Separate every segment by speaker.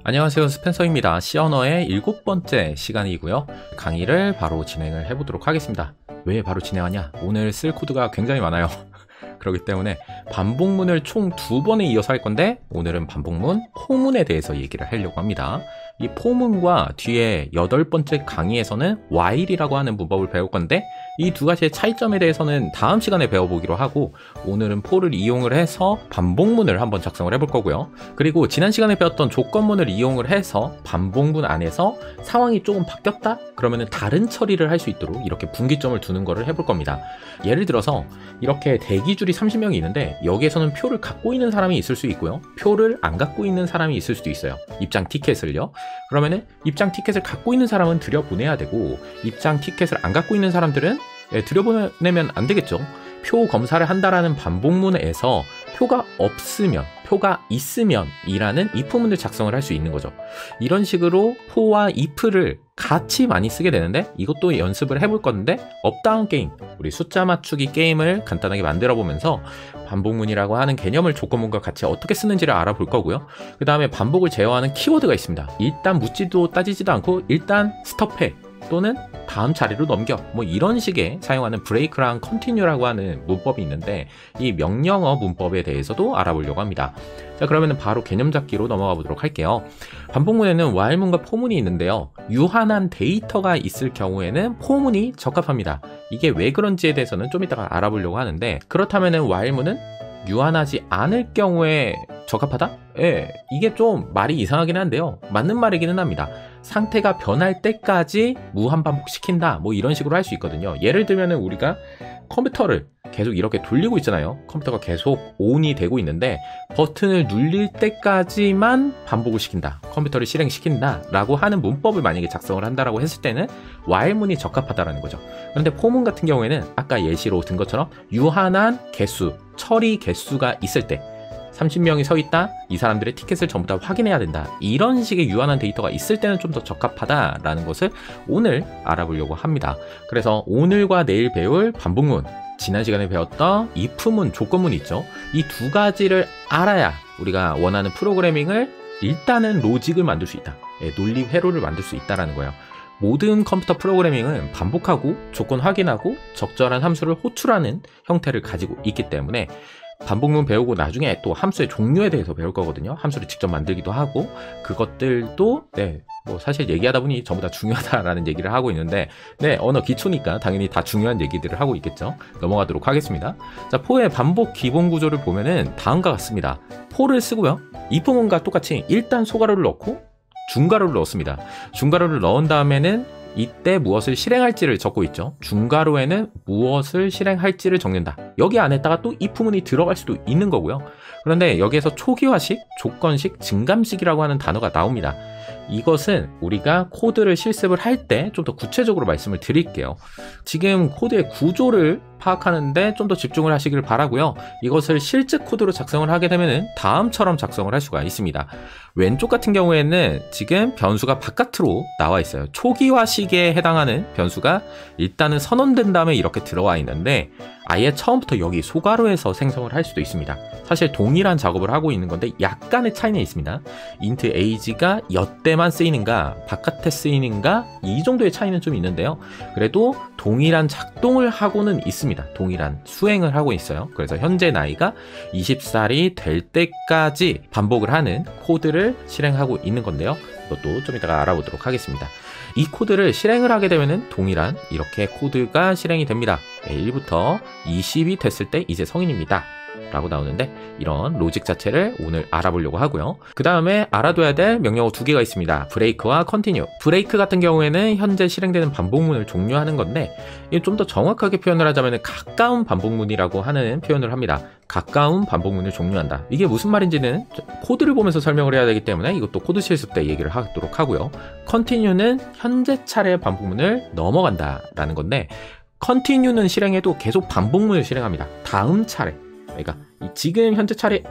Speaker 1: 안녕하세요, 스펜서입니다. C 언어의 7번째 시간이고요. 강의를 바로 진행을 해보도록 하겠습니다. 왜 바로 진행하냐? 오늘 쓸 코드가 굉장히 많아요. 그렇기 때문에 반복문을 총 2번에 이어서 할 건데, 오늘은 반복문 포문에 대해서 얘기를 하려고 합니다. 이 포문과 뒤에 8번째 강의에서는 while이라고 하는 문법을 배울 건데, 이 두 가지의 차이점에 대해서는 다음 시간에 배워보기로 하고, 오늘은 for를 이용을 해서 반복문을 한번 작성을 해볼 거고요. 그리고 지난 시간에 배웠던 조건문을 이용을 해서 반복문 안에서 상황이 조금 바뀌었다? 그러면은 다른 처리를 할 수 있도록 이렇게 분기점을 두는 거를 해볼 겁니다. 예를 들어서 이렇게 대기줄이 30명이 있는데, 여기에서는 표를 갖고 있는 사람이 있을 수 있고요, 표를 안 갖고 있는 사람이 있을 수도 있어요. 입장 티켓을요. 그러면은 입장 티켓을 갖고 있는 사람은 들여보내야 되고, 입장 티켓을 안 갖고 있는 사람들은 들여보내면 안 되겠죠. 표 검사를 한다라는 반복문에서 표가 없으면, 표가 있으면 이라는 if문을 작성을 할 수 있는 거죠. 이런 식으로 for와 if를 같이 많이 쓰게 되는데, 이것도 연습을 해볼 건데, 업다운 게임, 우리 숫자 맞추기 게임을 간단하게 만들어 보면서 반복문이라고 하는 개념을 조건문과 같이 어떻게 쓰는지를 알아볼 거고요. 그 다음에 반복을 제어하는 키워드가 있습니다. 일단 묻지도 따지지도 않고 일단 스톱해, 또는 다음 자리로 넘겨, 뭐 이런 식의 사용하는 브레이크랑 컨티뉴라고 하는 문법이 있는데, 이 명령어 문법에 대해서도 알아보려고 합니다. 자, 그러면 바로 개념 잡기로 넘어가 보도록 할게요. 반복문에는 while문과 for문이 있는데요, 유한한 데이터가 있을 경우에는 for문이 적합합니다. 이게 왜 그런지에 대해서는 좀 이따가 알아보려고 하는데, 그렇다면 while문은 유한하지 않을 경우에 적합하다? 예, 이게 좀 말이 이상하긴 한데요, 맞는 말이기는 합니다. 상태가 변할 때까지 무한 반복시킨다, 뭐 이런 식으로 할 수 있거든요. 예를 들면 우리가 컴퓨터를 계속 이렇게 돌리고 있잖아요. 컴퓨터가 계속 ON이 되고 있는데, 버튼을 눌릴 때까지만 반복을 시킨다, 컴퓨터를 실행시킨다 라고 하는 문법을 만약에 작성을 한다라고 했을 때는 while문이 적합하다라는 거죠. 그런데 for문 같은 경우에는 아까 예시로 든 것처럼 유한한 개수, 처리 개수가 있을 때, 30명이 서 있다, 이 사람들의 티켓을 전부 다 확인해야 된다, 이런 식의 유한한 데이터가 있을 때는 좀 더 적합하다라는 것을 오늘 알아보려고 합니다. 그래서 오늘과 내일 배울 반복문, 지난 시간에 배웠던 if문, 조건문이 있죠. 이 두 가지를 알아야 우리가 원하는 프로그래밍을, 일단은 로직을 만들 수 있다, 논리 회로를 만들 수 있다는 거예요. 모든 컴퓨터 프로그래밍은 반복하고 조건 확인하고 적절한 함수를 호출하는 형태를 가지고 있기 때문에, 반복문 배우고 나중에 또 함수의 종류에 대해서 배울 거거든요. 함수를 직접 만들기도 하고, 그것들도 뭐 사실 얘기하다 보니 전부 다 중요하다라는 얘기를 하고 있는데, 언어 기초니까 당연히 다 중요한 얘기들을 하고 있겠죠. 넘어가도록 하겠습니다. 자, for의 반복 기본 구조를 보면은 다음과 같습니다. for를 쓰고요, if문과 똑같이 일단 소가로를 넣고 중가로를 넣었습니다. 중가로를 넣은 다음에는 이때 무엇을 실행할지를 적고 있죠. 중괄호에는 무엇을 실행할지를 적는다. 여기 안에다가 또 if문이 들어갈 수도 있는 거고요. 그런데 여기에서 초기화식, 조건식, 증감식이라고 하는 단어가 나옵니다. 이것은 우리가 코드를 실습을 할 때 좀 더 구체적으로 말씀을 드릴게요. 지금 코드의 구조를 파악하는데 좀 더 집중을 하시길 바라고요. 이것을 실제 코드로 작성을 하게 되면 다음처럼 작성을 할 수가 있습니다. 왼쪽 같은 경우에는 지금 변수가 바깥으로 나와 있어요. 초기화식에 해당하는 변수가 일단은 선언된 다음에 이렇게 들어와 있는데, 아예 처음부터 여기 소괄호에서 생성을 할 수도 있습니다. 사실 동일한 작업을 하고 있는 건데 약간의 차이는 있습니다. int age가 엿때만 쓰이는가 바깥에 쓰이는가, 이 정도의 차이는 좀 있는데요, 그래도 동일한 작동을 하고는 있습니다. 동일한 수행을 하고 있어요. 그래서 현재 나이가 20살이 될 때까지 반복을 하는 코드를 실행하고 있는 건데요, 이것도 좀 이따가 알아보도록 하겠습니다. 이 코드를 실행을 하게 되면 동일한 이렇게 코드가 실행이 됩니다. 1부터 20이 됐을 때 이제 성인입니다 라고 나오는데, 이런 로직 자체를 오늘 알아보려고 하고요. 그 다음에 알아둬야 될 명령어 2개가 있습니다. 브레이크와 컨티뉴. 브레이크 같은 경우에는 현재 실행되는 반복문을 종료하는 건데, 좀 더 정확하게 표현을 하자면 가까운 반복문이라고 하는 표현을 합니다. 가까운 반복문을 종료한다. 이게 무슨 말인지는 코드를 보면서 설명을 해야 되기 때문에 이것도 코드 실습 때 얘기를 하도록 하고요. 컨티뉴는 현재 차례의 반복문을 넘어간다 라는 건데, 컨티뉴는 실행해도 계속 반복문을 실행합니다. 다음 차례, 그러니까 지금 현재 차례,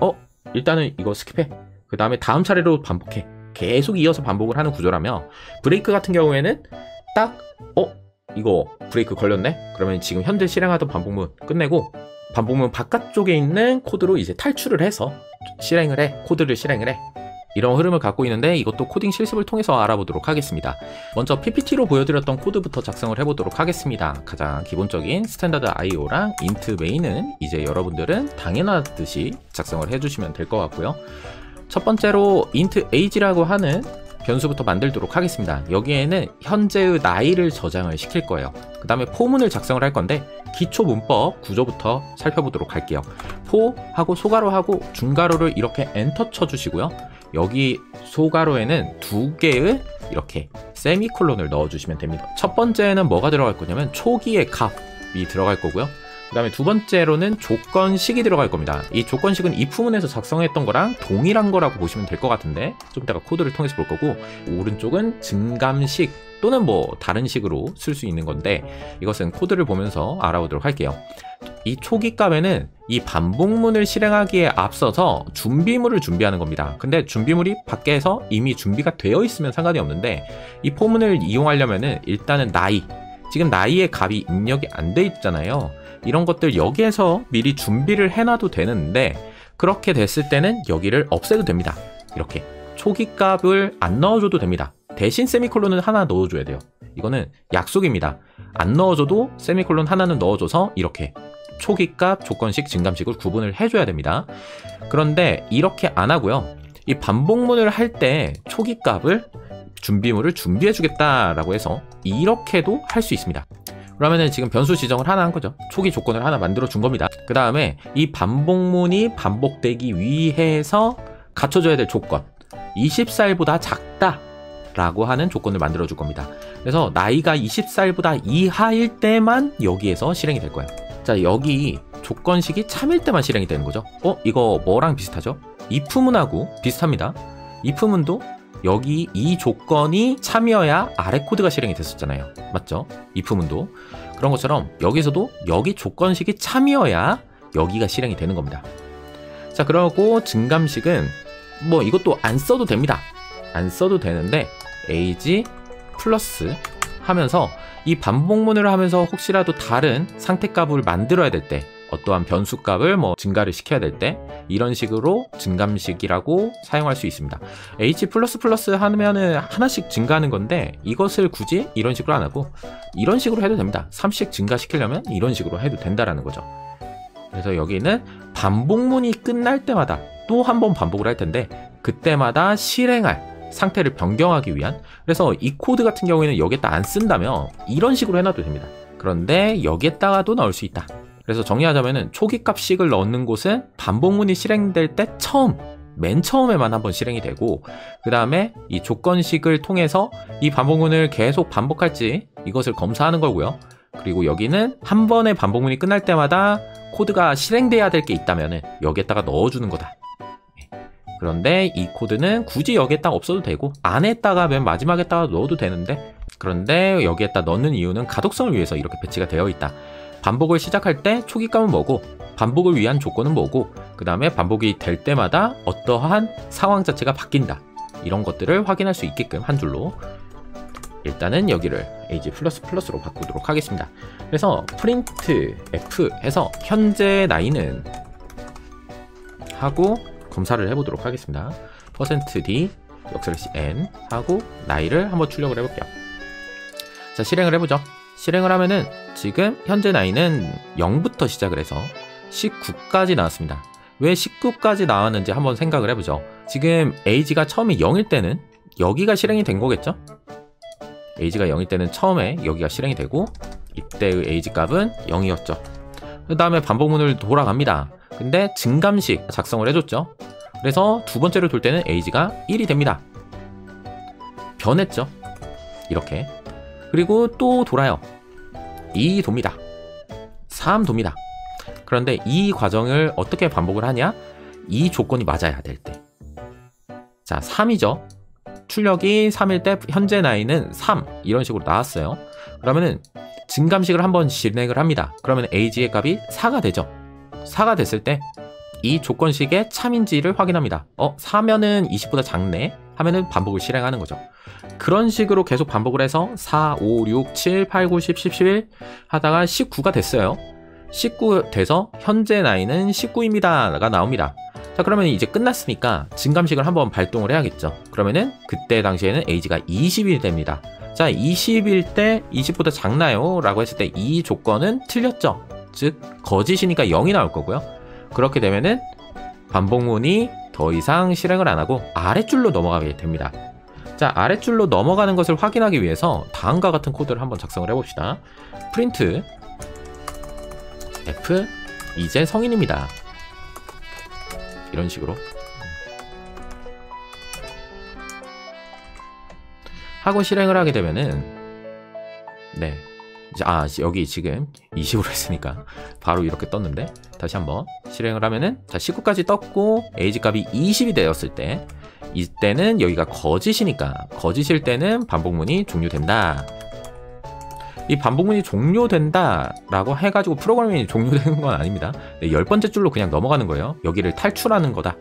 Speaker 1: 일단은 이거 스킵해, 그 다음에 다음 차례로 반복해, 계속 이어서 반복을 하는 구조라며, 브레이크 같은 경우에는 딱 이거 브레이크 걸렸네? 그러면 지금 현재 실행하던 반복문 끝내고 반복문 바깥쪽에 있는 코드로 이제 탈출을 해서 실행을 해, 코드를 실행을 해. 이런 흐름을 갖고 있는데 이것도 코딩 실습을 통해서 알아보도록 하겠습니다. 먼저 PPT로 보여드렸던 코드부터 작성을 해보도록 하겠습니다. 가장 기본적인 스탠다드 IO랑 int main은 이제 여러분들은 당연하듯이 작성을 해주시면 될 것 같고요. 첫 번째로 int age라고 하는 변수부터 만들도록 하겠습니다. 여기에는 현재의 나이를 저장을 시킬 거예요. 그 다음에 포문을 작성을 할 건데 기초 문법 구조부터 살펴보도록 할게요. 포하고 소가로하고 중가로를 이렇게 엔터 쳐주시고요. 여기 소가로에는 두 개의 이렇게 세미콜론을 넣어주시면 됩니다. 첫 번째는 뭐가 들어갈 거냐면 초기의 값이 들어갈 거고요. 그 다음에 두 번째로는 조건식이 들어갈 겁니다. 이 조건식은 if문에서 작성했던 거랑 동일한 거라고 보시면 될 것 같은데 좀 이따가 코드를 통해서 볼 거고, 오른쪽은 증감식 또는 뭐 다른 식으로 쓸 수 있는 건데 이것은 코드를 보면서 알아보도록 할게요. 이 초기 값에는 이 반복문을 실행하기에 앞서서 준비물을 준비하는 겁니다. 근데 준비물이 밖에서 이미 준비가 되어 있으면 상관이 없는데 이 포문을 이용하려면은 일단은 나이, 지금 나이의 값이 입력이 안 돼 있잖아요. 이런 것들 여기에서 미리 준비를 해놔도 되는데 그렇게 됐을 때는 여기를 없애도 됩니다. 이렇게 초기 값을 안 넣어줘도 됩니다. 대신 세미콜론을 하나 넣어줘야 돼요. 이거는 약속입니다. 안 넣어줘도 세미콜론 하나는 넣어줘서 이렇게 초기값, 조건식, 증감식을 구분을 해줘야 됩니다. 그런데 이렇게 안 하고요. 이 반복문을 할 때 초기값을 준비물을 준비해주겠다라고 해서 이렇게도 할 수 있습니다. 그러면은 지금 변수 지정을 하나 한 거죠. 초기 조건을 하나 만들어 준 겁니다. 그 다음에 이 반복문이 반복되기 위해서 갖춰줘야 될 조건, 20살보다 작다 라고 하는 조건을 만들어 줄 겁니다. 그래서 나이가 20살보다 이하일 때만 여기에서 실행이 될 거예요. 자, 여기 조건식이 참일 때만 실행이 되는 거죠. 이거 뭐랑 비슷하죠? if문하고 비슷합니다. if문도 여기 이 조건이 참여야 아래 코드가 실행이 됐었잖아요. 맞죠? if문도 그런 것처럼 여기서도 여기 조건식이 참여야 여기가 실행이 되는 겁니다. 자, 그러고 증감식은 뭐 이것도 안 써도 됩니다. 안 써도 되는데 age 플러스 하면서 이 반복문을 하면서 혹시라도 다른 상태값을 만들어야 될 때, 어떠한 변수값을 뭐 증가를 시켜야 될 때 이런 식으로 증감식이라고 사용할 수 있습니다. h++ 하면은 하나씩 증가하는 건데 이것을 굳이 이런 식으로 안 하고 이런 식으로 해도 됩니다. 3씩 증가시키려면 이런 식으로 해도 된다라는 거죠. 그래서 여기는 반복문이 끝날 때마다 또 한 번 반복을 할 텐데 그때마다 실행할 상태를 변경하기 위한, 그래서 이 코드 같은 경우에는 여기에다 안 쓴다면 이런 식으로 해놔도 됩니다. 그런데 여기에다가도 넣을 수 있다. 그래서 정리하자면은 초기값식을 넣는 곳은 반복문이 실행될 때 맨 처음에만 한번 실행이 되고, 그 다음에 이 조건식을 통해서 이 반복문을 계속 반복할지 이것을 검사하는 거고요. 그리고 여기는 한 번의 반복문이 끝날 때마다 코드가 실행돼야 될 게 있다면은 여기에다가 넣어주는 거다. 그런데 이 코드는 굳이 여기에다 없어도 되고 안에다가 맨 마지막에다가 넣어도 되는데, 그런데 여기에다 넣는 이유는 가독성을 위해서 이렇게 배치가 되어 있다. 반복을 시작할 때 초기값은 뭐고 반복을 위한 조건은 뭐고 그 다음에 반복이 될 때마다 어떠한 상황 자체가 바뀐다. 이런 것들을 확인할 수 있게끔 한 줄로 일단은 여기를 age++로 바꾸도록 하겠습니다. 그래서 print f 해서 현재 나이는 하고 검사를 해보도록 하겠습니다. %d \n 하고 나이를 한번 출력을 해볼게요. 자, 실행을 해보죠. 실행을 하면은 지금 현재 나이는 0부터 시작을 해서 19까지 나왔습니다. 왜 19까지 나왔는지 한번 생각을 해보죠. 지금 age가 처음에 0일 때는 여기가 실행이 된 거겠죠? age가 0일 때는 처음에 여기가 실행이 되고 이때의 age 값은 0이었죠. 그 다음에 반복문을 돌아갑니다. 근데 증감식 작성을 해줬죠. 그래서 두 번째로 돌 때는 age가 1이 됩니다. 변했죠. 이렇게. 그리고 또 돌아요. 2 돕니다. 3 돕니다. 그런데 이 과정을 어떻게 반복을 하냐? 이 조건이 맞아야 될 때. 자, 3이죠. 출력이 3일 때 현재 나이는 3 이런 식으로 나왔어요. 그러면은 증감식을 한번 실행을 합니다. 그러면 age의 값이 4가 되죠. 4가 됐을 때 이 조건식의 참인지를 확인합니다. 4면은 20보다 작네 하면은 반복을 실행하는 거죠. 그런 식으로 계속 반복을 해서 4, 5, 6, 7, 8, 9, 10, 11 하다가 19가 됐어요. 19 돼서 현재 나이는 19입니다가 나옵니다. 자, 그러면 이제 끝났으니까 증감식을 한번 발동을 해야겠죠. 그러면은 그때 당시에는 에이지가 20이 됩니다. 자, 20일 때 20보다 작나요? 라고 했을 때 이 조건은 틀렸죠. 즉 거짓이니까 0이 나올 거고요. 그렇게 되면은 반복문이 더 이상 실행을 안 하고 아랫줄로 넘어가게 됩니다. 자, 아랫줄로 넘어가는 것을 확인하기 위해서 다음과 같은 코드를 한번 작성을 해봅시다. 프린트 F 이제 성인입니다. 이런 식으로 하고 실행을 하게 되면은 네, 여기 지금 20으로 했으니까 바로 이렇게 떴는데 다시 한번 실행을 하면은 자 19까지 떴고 에이지 값이 20이 되었을 때 이때는 여기가 거짓이니까 거짓일 때는 반복문이 종료된다. 이 반복문이 종료된다 라고 해가지고 프로그램이 종료되는 건 아닙니다. 네, 10번째 줄로 그냥 넘어가는 거예요. 여기를 탈출하는 거다.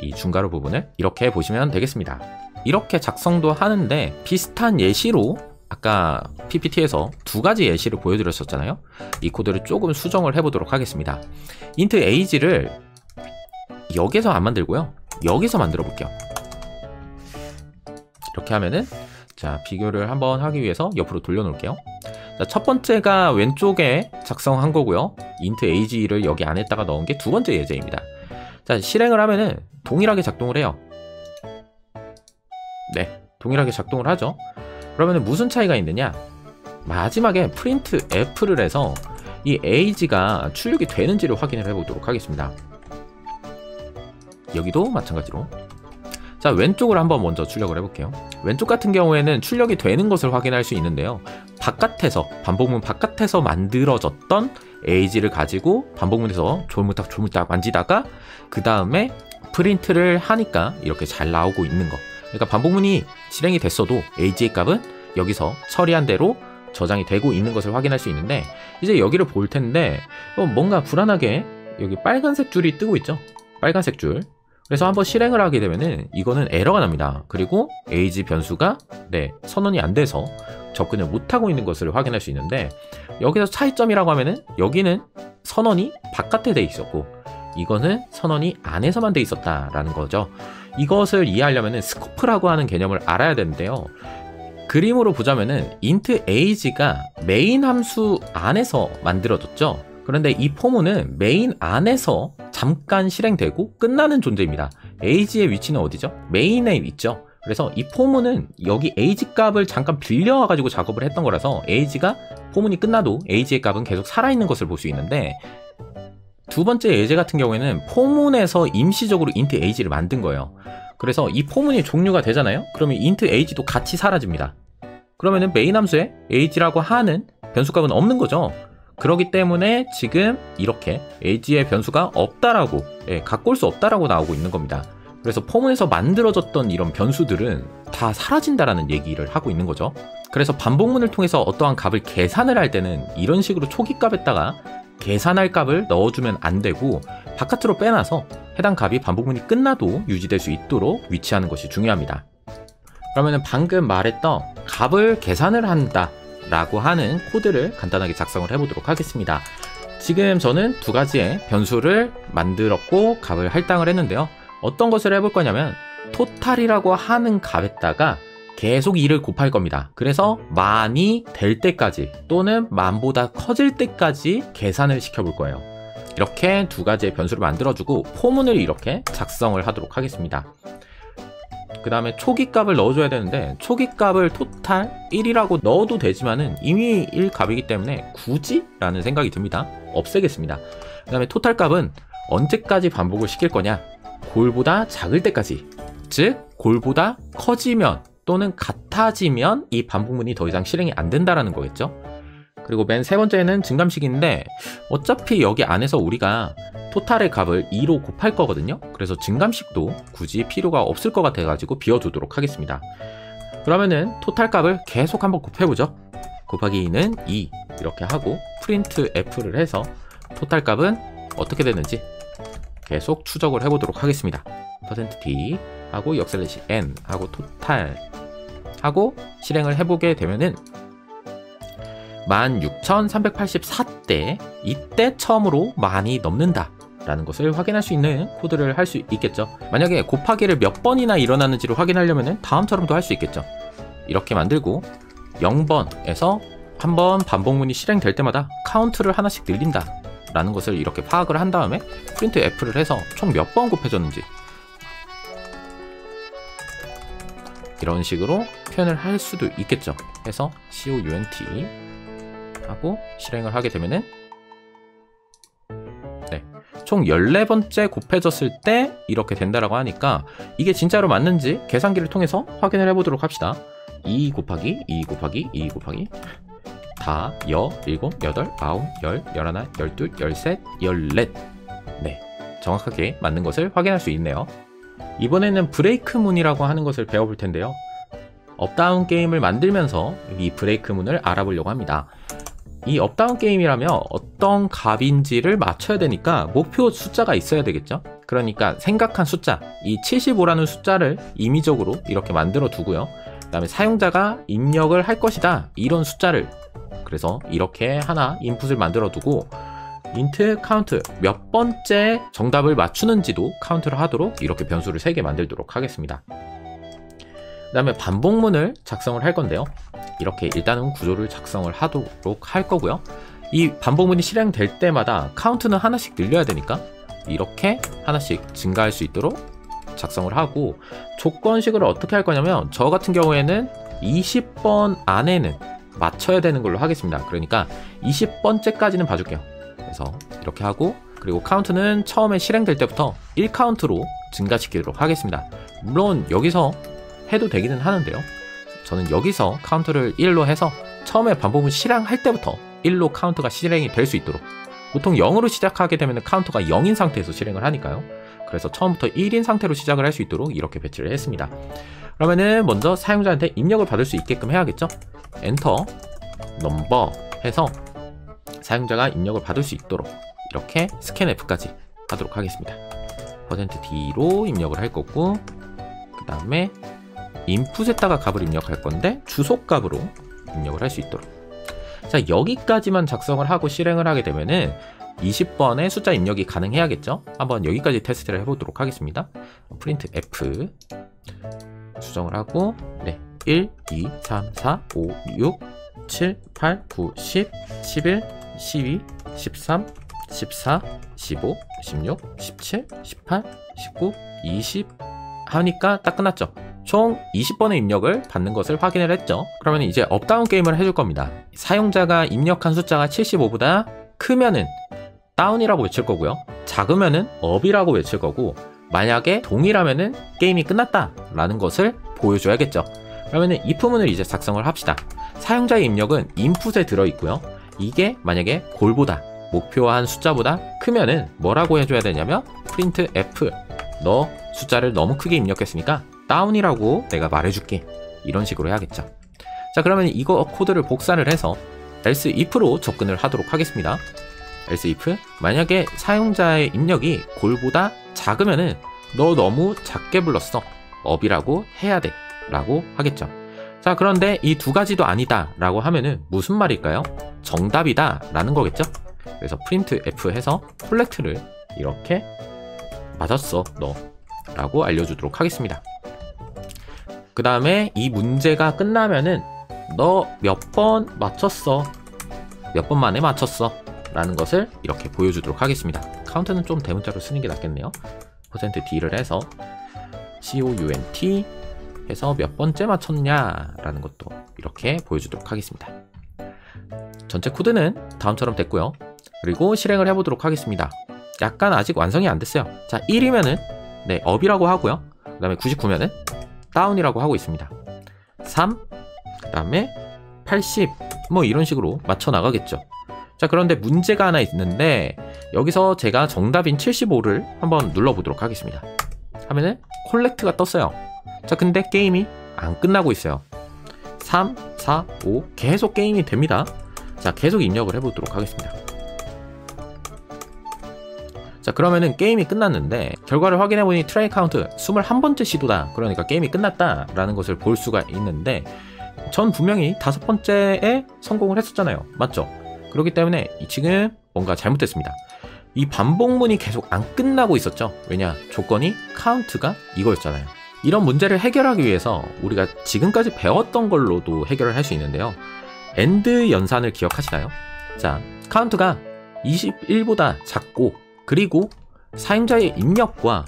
Speaker 1: 이 중괄호 부분을 이렇게 보시면 되겠습니다. 이렇게 작성도 하는데 비슷한 예시로 아까 PPT에서 두 가지 예시를 보여드렸었잖아요. 이 코드를 조금 수정을 해보도록 하겠습니다. int age를 여기서 안 만들고요. 여기서 만들어 볼게요. 이렇게 하면은 자 비교를 한번 하기 위해서 옆으로 돌려놓을게요. 자, 첫 번째가 왼쪽에 작성한 거고요. int age를 여기 안에다가 넣은 게 두 번째 예제입니다. 자, 실행을 하면은 동일하게 작동을 해요. 네, 동일하게 작동을 하죠. 그러면 무슨 차이가 있느냐? 마지막에 print f를 해서 이 age가 출력이 되는지를 확인을 해보도록 하겠습니다. 여기도 마찬가지로 자 왼쪽을 한번 먼저 출력을 해볼게요. 왼쪽 같은 경우에는 출력이 되는 것을 확인할 수 있는데요. 바깥에서 반복문 바깥에서 만들어졌던 age를 가지고 반복문에서 조물딱 만지다가 그 다음에 프린트를 하니까 이렇게 잘 나오고 있는 거. 그러니까 반복문이 실행이 됐어도 age의 값은 여기서 처리한 대로 저장이 되고 있는 것을 확인할 수 있는데 이제 여기를 볼 텐데 뭔가 불안하게 여기 빨간색 줄이 뜨고 있죠. 빨간색 줄. 그래서 한번 실행을 하게 되면은 이거는 에러가 납니다. 그리고 age 변수가 선언이 안 돼서 접근을 못하고 있는 것을 확인할 수 있는데 여기서 차이점이라고 하면은 여기는 선언이 바깥에 돼 있었고 이거는 선언이 안에서만 돼 있었다라는 거죠. 이것을 이해하려면은 스코프라고 하는 개념을 알아야 되는데요. 그림으로 보자면은 int age가 메인 함수 안에서 만들어졌죠. 그런데 이 포문은 메인 안에서 잠깐 실행되고 끝나는 존재입니다. age의 위치는 어디죠? 메인에 있죠. 그래서 이 포문은 여기 age 값을 잠깐 빌려와가지고 작업을 했던 거라서 age가 포문이 끝나도 age의 값은 계속 살아있는 것을 볼 수 있는데 두 번째 예제 같은 경우에는 포문에서 임시적으로 int age를 만든 거예요. 그래서 이 포문이 종료가 되잖아요. 그러면 int age도 같이 사라집니다. 그러면은 메인 함수에 age라고 하는 변수값은 없는 거죠. 그렇기 때문에 지금 이렇게 age의 변수가 없다라고 갖고 올 수 없다라고 나오고 있는 겁니다. 그래서 포문에서 만들어졌던 이런 변수들은 다 사라진다라는 얘기를 하고 있는 거죠. 그래서 반복문을 통해서 어떠한 값을 계산을 할 때는 이런 식으로 초기 값에다가 계산할 값을 넣어주면 안 되고 바깥으로 빼놔서 해당 값이 반복문이 끝나도 유지될 수 있도록 위치하는 것이 중요합니다. 그러면 방금 말했던 값을 계산을 한다 라고 하는 코드를 간단하게 작성을 해보도록 하겠습니다. 지금 저는 두 가지의 변수를 만들었고 값을 할당을 했는데요. 어떤 것을 해볼 거냐면 토탈이라고 하는 값에다가 계속 2를 곱할 겁니다. 그래서 만이 될 때까지 또는 만보다 커질 때까지 계산을 시켜볼 거예요. 이렇게 두 가지의 변수를 만들어주고 포문을 이렇게 작성을 하도록 하겠습니다. 그 다음에 초기 값을 넣어줘야 되는데 초기 값을 토탈 1이라고 넣어도 되지만은 이미 1 값이기 때문에 굳이? 라는 생각이 듭니다. 없애겠습니다. 그 다음에 토탈 값은 언제까지 반복을 시킬 거냐? 골보다 작을 때까지. 즉 골보다 커지면 또는 같아지면 이 반복문이 더 이상 실행이 안 된다라는 거겠죠. 그리고 맨 세 번째는 증감식인데 어차피 여기 안에서 우리가 토탈의 값을 2로 곱할 거거든요. 그래서 증감식도 굳이 필요가 없을 것 같아가지고 비워두도록 하겠습니다. 그러면은 토탈 값을 계속 한번 곱해보죠. 곱하기 2는 2 이렇게 하고 프린트 f를 해서 토탈 값은 어떻게 되는지 계속 추적을 해보도록 하겠습니다. %t 하고 \n 하고 토탈 하고 실행을 해보게 되면은 16,384대 이때 처음으로 만이 넘는다 라는 것을 확인할 수 있는 코드를 할 수 있겠죠. 만약에 곱하기를 몇 번이나 일어나는지를 확인하려면 다음처럼도 할 수 있겠죠. 이렇게 만들고 0번에서 한번 반복문이 실행될 때마다 카운트를 하나씩 늘린다 라는 것을 이렇게 파악을 한 다음에 프린트 F를 해서 총 몇 번 곱해졌는지 이런 식으로 표현을 할 수도 있겠죠. 해서 count 하고 실행을 하게 되면은 총 14번째 곱해졌을 때 이렇게 된다라고 하니까 이게 진짜로 맞는지 계산기를 통해서 확인을 해보도록 합시다. 2 곱하기 2 곱하기 2 곱하기 다 7, 8, 9, 10, 11, 12, 13, 14 네, 정확하게 맞는 것을 확인할 수 있네요. 이번에는 브레이크 문이라고 하는 것을 배워볼 텐데요. 업다운 게임을 만들면서 이 브레이크 문을 알아보려고 합니다. 이 업다운 게임이라면 어떤 값인지를 맞춰야 되니까 목표 숫자가 있어야 되겠죠. 그러니까 생각한 숫자, 이 75라는 숫자를 임의적으로 이렇게 만들어 두고요. 그 다음에 사용자가 입력을 할 것이다 이런 숫자를, 그래서 이렇게 하나 인풋을 만들어 두고 int count 몇 번째 정답을 맞추는지도 카운트를 하도록 이렇게 변수를 3개 만들도록 하겠습니다. 그 다음에 반복문을 작성을 할 건데요. 이렇게 일단은 구조를 작성을 하도록 할 거고요. 이 반복문이 실행될 때마다 카운트는 하나씩 늘려야 되니까 이렇게 하나씩 증가할 수 있도록 작성을 하고, 조건식을 어떻게 할 거냐면 저 같은 경우에는 20번 안에는 맞춰야 되는 걸로 하겠습니다. 그러니까 20번째까지는 봐줄게요. 그래서 이렇게 하고, 그리고 카운트는 처음에 실행될 때부터 1카운트로 증가시키도록 하겠습니다. 물론 여기서 해도 되기는 하는데요. 저는 여기서 카운트를 1로 해서 처음에 반복문 실행할 때부터 1로 카운트가 실행이 될 수 있도록, 보통 0으로 시작하게 되면 카운트가 0인 상태에서 실행을 하니까요. 그래서 처음부터 1인 상태로 시작을 할 수 있도록 이렇게 배치를 했습니다. 그러면은 먼저 사용자한테 입력을 받을 수 있게끔 해야겠죠. 엔터 넘버 해서 사용자가 입력을 받을 수 있도록 이렇게 스캔F까지 하도록 하겠습니다. %D로 입력을 할 거고, 그 다음에 인풋에다가 값을 입력할 건데 주소값으로 입력을 할 수 있도록. 자, 여기까지만 작성을 하고 실행을 하게 되면은 20번의 숫자 입력이 가능해야겠죠. 한번 여기까지 테스트를 해보도록 하겠습니다. 프린트 F 수정을 하고, 네, 1, 2, 3, 4, 5, 6, 7, 8, 9, 10, 11, 12, 13, 14, 15, 16, 17, 18, 19, 20 하니까 딱 끝났죠. 총 20번의 입력을 받는 것을 확인을 했죠. 그러면 이제 업다운 게임을 해줄 겁니다. 사용자가 입력한 숫자가 75보다 크면은 다운이라고 외칠 거고요. 작으면은 업이라고 외칠 거고, 만약에 동일하면은 게임이 끝났다 라는 것을 보여줘야겠죠. 그러면은 if문을 이제 작성을 합시다. 사용자의 입력은 인풋에 들어있고요. 이게 만약에 골보다, 목표한 숫자보다 크면은 뭐라고 해줘야 되냐면 프린트 F, 너 숫자를 너무 크게 입력했으니까 다운이라고 내가 말해줄게. 이런 식으로 해야겠죠. 자, 그러면 이거 코드를 복사를 해서 else if로 접근을 하도록 하겠습니다. else if, 만약에 사용자의 입력이 골보다 작으면은 너 너무 작게 불렀어, 업이라고 해야 돼 라고 하겠죠. 자, 그런데 이 두 가지도 아니다 라고 하면은 무슨 말일까요? 정답이다 라는 거겠죠. 그래서 print f 해서 콜렉트를 이렇게 맞았어 너 라고 알려주도록 하겠습니다. 그 다음에 이 문제가 끝나면은 너 몇 번 맞췄어, 몇 번 만에 맞췄어 라는 것을 이렇게 보여주도록 하겠습니다. 카운트는 좀 대문자로 쓰는 게 낫겠네요. %D를 해서 count 해서 몇 번째 맞췄냐 라는 것도 이렇게 보여주도록 하겠습니다. 전체 코드는 다음처럼 됐고요. 그리고 실행을 해보도록 하겠습니다. 약간 아직 완성이 안 됐어요. 자, 1이면은 네, 업이라고 하고요. 그 다음에 99면은 다운이라고 하고 있습니다. 3, 그 다음에 80, 뭐 이런 식으로 맞춰 나가겠죠. 자, 그런데 문제가 하나 있는데 여기서 제가 정답인 75를 한번 눌러보도록 하겠습니다. 하면은 콜렉트가 떴어요. 자, 근데 게임이 안 끝나고 있어요. 3, 4, 5 계속 게임이 됩니다. 자, 계속 입력을 해보도록 하겠습니다. 자, 그러면은 게임이 끝났는데 결과를 확인해보니 트라이 카운트 21번째 시도다. 그러니까 게임이 끝났다 라는 것을 볼 수가 있는데 전 분명히 5번째에 성공을 했었잖아요. 맞죠? 그렇기 때문에 지금 뭔가 잘못됐습니다. 이 반복문이 계속 안 끝나고 있었죠. 왜냐? 조건이 카운트가 이거였잖아요. 이런 문제를 해결하기 위해서 우리가 지금까지 배웠던 걸로도 해결을 할 수 있는데요. AND 연산을 기억하시나요? 자, 카운트가 21보다 작고 그리고 사용자의 입력과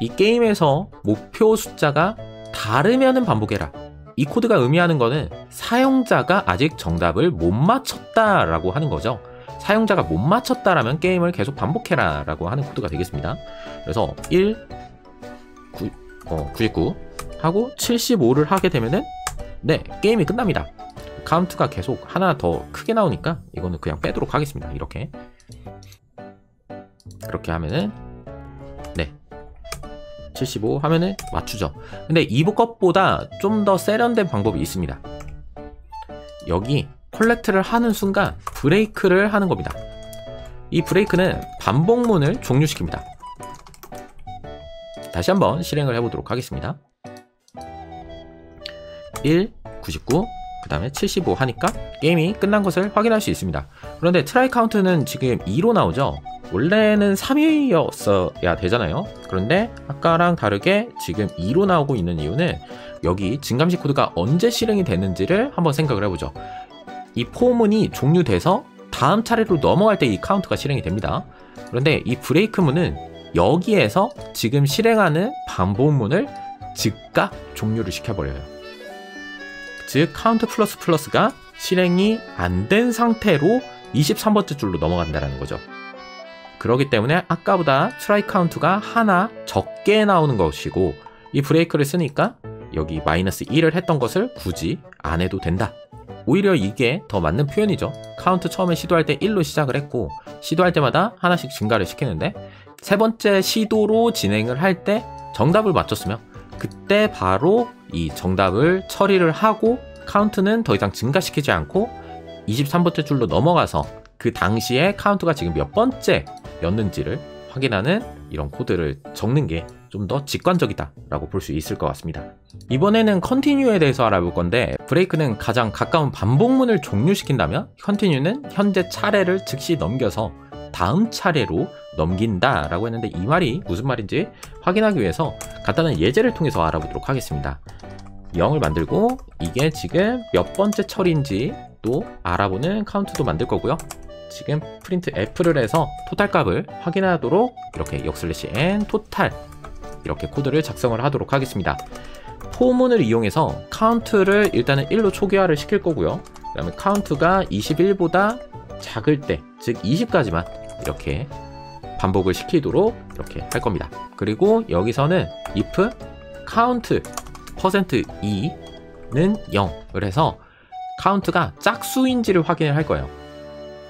Speaker 1: 이 게임에서 목표 숫자가 다르면은 반복해라. 이 코드가 의미하는 거는 사용자가 아직 정답을 못 맞췄다라고 하는 거죠. 사용자가 못 맞췄다라면 게임을 계속 반복해라 라고 하는 코드가 되겠습니다. 그래서 99 하고 75를 하게 되면은 네, 게임이 끝납니다. 카운트가 계속 하나 더 크게 나오니까 이거는 그냥 빼도록 하겠습니다. 이렇게 그렇게 하면은 네, 75 하면은 맞추죠. 근데 이부 것보다 좀 더 세련된 방법이 있습니다. 여기 콜렉트를 하는 순간 브레이크를 하는 겁니다. 이 브레이크는 반복문을 종료시킵니다. 다시 한번 실행을 해보도록 하겠습니다. 1, 99, 그 다음에 75 하니까 게임이 끝난 것을 확인할 수 있습니다. 그런데 트라이 카운트는 지금 2로 나오죠. 원래는 3이었어야 되잖아요. 그런데 아까랑 다르게 지금 2로 나오고 있는 이유는 여기 증감시 코드가 언제 실행이 됐는지를 한번 생각을 해보죠. 이 포문이 종료돼서 다음 차례로 넘어갈 때 이 카운트가 실행이 됩니다. 그런데 이 브레이크문은 여기에서 지금 실행하는 반복문을 즉각 종료를 시켜버려요. 즉 카운트 플러스 플러스가 실행이 안 된 상태로 23번째 줄로 넘어간다는 거죠. 그렇기 때문에 아까보다 트라이 카운트가 하나 적게 나오는 것이고 이 브레이크를 쓰니까 여기 마이너스 1을 했던 것을 굳이 안 해도 된다. 오히려 이게 더 맞는 표현이죠. 카운트 처음에 시도할 때 1로 시작을 했고 시도할 때마다 하나씩 증가를 시키는데 세 번째 시도로 진행을 할 때 정답을 맞췄으면 그때 바로 이 정답을 처리를 하고 카운트는 더 이상 증가시키지 않고 23번째 줄로 넘어가서 그 당시에 카운트가 지금 몇 번째였는지를 확인하는 이런 코드를 적는 게 좀 더 직관적이다 라고 볼 수 있을 것 같습니다. 이번에는 컨티뉴에 대해서 알아볼 건데 브레이크는 가장 가까운 반복문을 종료시킨다면 컨티뉴는 현재 차례를 즉시 넘겨서 다음 차례로 넘긴다 라고 했는데 이 말이 무슨 말인지 확인하기 위해서 간단한 예제를 통해서 알아보도록 하겠습니다. 0을 만들고 이게 지금 몇 번째 처리인지 또 알아보는 카운트도 만들 거고요. 지금 프린트 F를 해서 토탈 값을 확인하도록 이렇게 역/n 토탈 이렇게 코드를 작성을 하도록 하겠습니다. 포문을 이용해서 카운트를 일단은 1로 초기화를 시킬 거고요. 그 다음에 카운트가 21보다 작을 때, 즉 20까지만 이렇게 반복을 시키도록 이렇게 할 겁니다. 그리고 여기서는 if count %2는 0을 해서 카운트가 짝수인지를 확인을 할 거예요.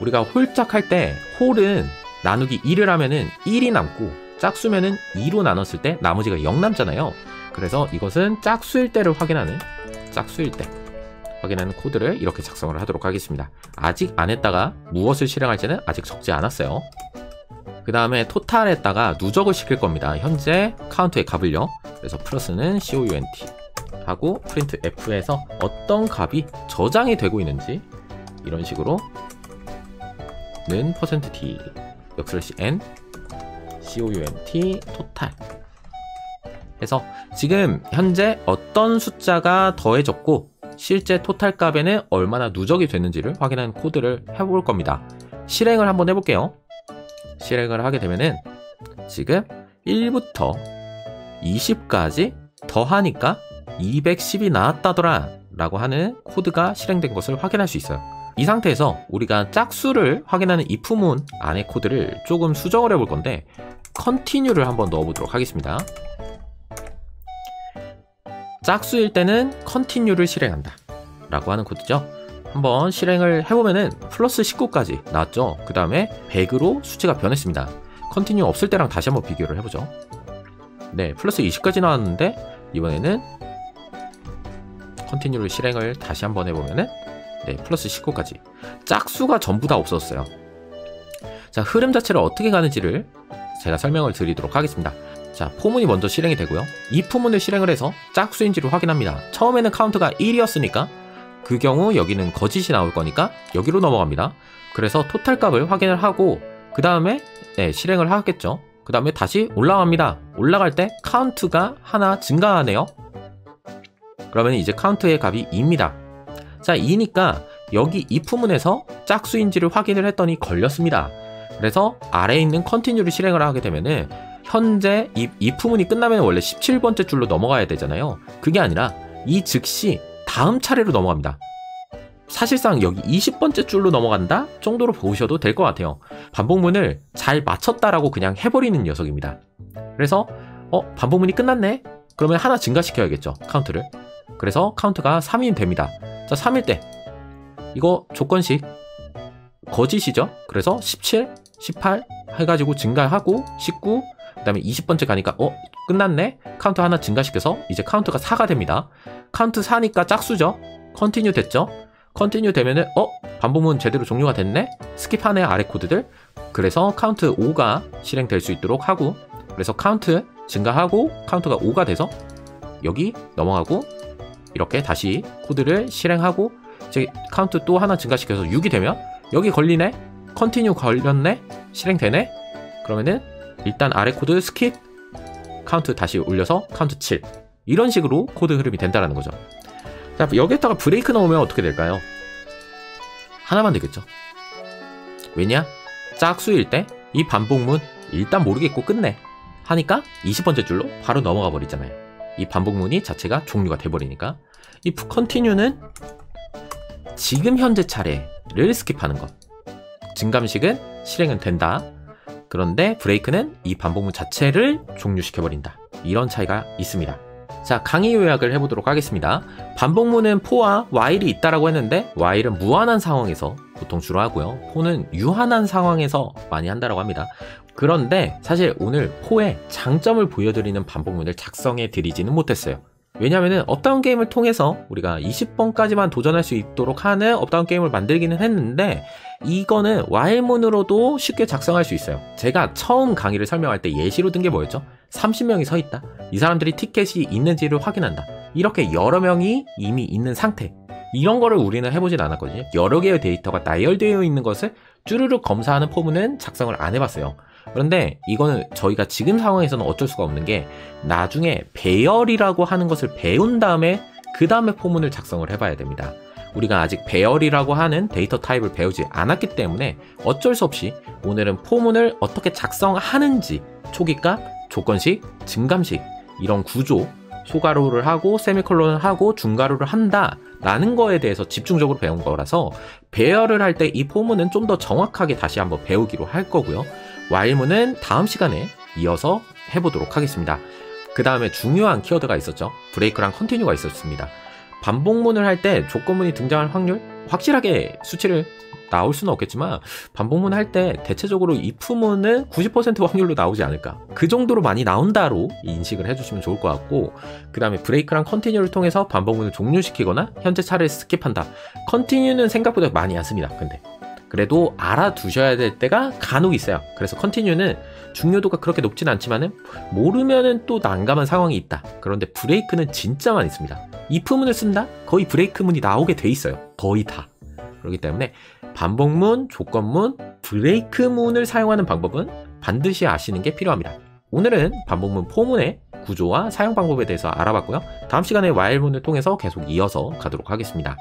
Speaker 1: 우리가 홀짝 할 때 홀은 나누기 2를 하면은 1이 남고 짝수면은 2로 나눴을 때 나머지가 0 남잖아요. 그래서 이것은 짝수일 때를 확인하는 코드를 이렇게 작성을 하도록 하겠습니다. 아직 안 했다가 무엇을 실행할지는 아직 적지 않았어요. 그 다음에 토탈에다가 누적을 시킬 겁니다. 현재 카운트의 값을요. 그래서 플러스는 count 하고 프린트 F에서 어떤 값이 저장이 되고 있는지 이런 식으로 는 %d 역/n count 토탈 해서 지금 현재 어떤 숫자가 더해졌고 실제 토탈 값에는 얼마나 누적이 됐는지를 확인하는 코드를 해볼 겁니다. 실행을 한번 해볼게요. 실행을 하게 되면은 지금 1부터 20까지 더하니까 210이 나왔다더라 라고 하는 코드가 실행된 것을 확인할 수 있어요. 이 상태에서 우리가 짝수를 확인하는 if문 안의 코드를 조금 수정을 해볼 건데 continue를 한번 넣어보도록 하겠습니다. 짝수일 때는 continue를 실행한다 라고 하는 코드죠. 한번 실행을 해보면은 플러스 19까지 나왔죠. 그 다음에 100으로 수치가 변했습니다. continue 없을 때랑 다시 한번 비교를 해보죠. 네, 플러스 20까지 나왔는데 이번에는 continue를 실행을 다시 한번 해보면은 네, 플러스 19까지 짝수가 전부 다 없었어요. 자, 흐름 자체를 어떻게 가는지를 제가 설명을 드리도록 하겠습니다. 자, 포문이 먼저 실행이 되고요. 이 포문을 실행을 해서 짝수인지를 확인합니다. 처음에는 카운트가 1이었으니까 그 경우 여기는 거짓이 나올 거니까 여기로 넘어갑니다. 그래서 토탈 값을 확인을 하고 그 다음에 실행을 하겠죠. 그 다음에 다시 올라갑니다. 올라갈 때 카운트가 하나 증가하네요. 그러면 이제 카운트의 값이 2입니다. 자, 2니까 여기 if문에서 짝수인지를 확인을 했더니 걸렸습니다. 그래서 아래에 있는 컨티뉴를 실행을 하게 되면은 현재 이 if문이 끝나면 원래 17번째 줄로 넘어가야 되잖아요. 그게 아니라 이 즉시 다음 차례로 넘어갑니다. 사실상 여기 20번째 줄로 넘어간다 정도로 보셔도 될 것 같아요. 반복문을 잘 맞췄다라고 그냥 해버리는 녀석입니다. 그래서 반복문이 끝났네? 그러면 하나 증가시켜야겠죠, 카운트를. 그래서 카운트가 3이 됩니다. 자, 3일 때 이거 조건식 거짓이죠. 그래서 17, 18 해가지고 증가하고 19, 그 다음에 20번째 가니까 끝났네? 카운트 하나 증가시켜서 이제 카운트가 4가 됩니다. 카운트 4니까 짝수죠. 컨티뉴 됐죠. 컨티뉴 되면은 반복문 제대로 종료가 됐네? 스킵하네, 아래 코드들. 그래서 카운트 5가 실행될 수 있도록 하고, 그래서 카운트 증가하고 카운트가 5가 돼서 여기 넘어가고, 이렇게 다시 코드를 실행하고, 이제 카운트 또 하나 증가시켜서 6이 되면 여기 걸리네? 컨티뉴 걸렸네? 실행되네? 그러면은 일단 아래 코드 스킵, 카운트 다시 올려서 카운트 7, 이런 식으로 코드 흐름이 된다는 거죠. 자, 여기에다가 브레이크 넣으면 어떻게 될까요? 하나만 되겠죠. 왜냐? 짝수일 때 이 반복문 일단 모르겠고 끝내 하니까 20번째 줄로 바로 넘어가 버리잖아요. 이 반복문이 자체가 종료가 돼버리니까. 이 컨티뉴는 지금 현재 차례를 스킵하는 것. 증감식은 실행은 된다. 그런데 브레이크는 이 반복문 자체를 종료시켜버린다. 이런 차이가 있습니다. 자, 강의 요약을 해보도록 하겠습니다. 반복문은 for와 while이 있다라고 했는데 while은 무한한 상황에서 보통 주로 하고요. for는 유한한 상황에서 많이 한다라고 합니다. 그런데 사실 오늘 for의 장점을 보여드리는 반복문을 작성해 드리지는 못했어요. 왜냐면은 업다운 게임을 통해서 우리가 20번까지만 도전할 수 있도록 하는 업다운 게임을 만들기는 했는데, 이거는 while문으로도 쉽게 작성할 수 있어요. 제가 처음 강의를 설명할 때 예시로 든 게 뭐였죠? 30명이 서 있다. 이 사람들이 티켓이 있는지를 확인한다. 이렇게 여러 명이 이미 있는 상태. 이런 거를 우리는 해보진 않았거든요. 여러 개의 데이터가 나열되어 있는 것을 쭈르륵 검사하는 포문은 작성을 안 해봤어요. 그런데 이거는 저희가 지금 상황에서는 어쩔 수가 없는 게, 나중에 배열이라고 하는 것을 배운 다음에 그 다음에 포문을 작성을 해봐야 됩니다. 우리가 아직 배열이라고 하는 데이터 타입을 배우지 않았기 때문에 어쩔 수 없이 오늘은 포문을 어떻게 작성하는지, 초기값, 조건식, 증감식, 이런 구조, 소가로를 하고 세미콜론을 하고 중가로를 한다 라는 거에 대해서 집중적으로 배운 거라서, 배열을 할 때 이 포문은 좀 더 정확하게 다시 한번 배우기로 할 거고요. while문은 다음 시간에 이어서 해보도록 하겠습니다. 그 다음에 중요한 키워드가 있었죠. 브레이크랑 컨티뉴가 있었습니다. 반복문을 할 때 조건문이 등장할 확률? 확실하게 수치를 나올 수는 없겠지만 반복문 할 때 대체적으로 if문은 90% 확률로 나오지 않을까, 그 정도로 많이 나온다로 인식을 해주시면 좋을 것 같고, 그 다음에 브레이크랑 컨티뉴를 통해서 반복문을 종료시키거나 현재 차례를 스킵한다. 컨티뉴는 생각보다 많이 안 씁니다. 근데 그래도 알아두셔야 될 때가 간혹 있어요. 그래서 컨티뉴는 중요도가 그렇게 높진 않지만은 모르면은 또 난감한 상황이 있다. 그런데 브레이크는 진짜 많이 씁니다. if문을 쓴다? 거의 브레이크문이 나오게 돼 있어요. 거의 다. 그렇기 때문에 반복문, 조건문, 브레이크문을 사용하는 방법은 반드시 아시는 게 필요합니다. 오늘은 반복문 포문의 구조와 사용 방법에 대해서 알아봤고요. 다음 시간에 while문을 통해서 계속 이어서 가도록 하겠습니다.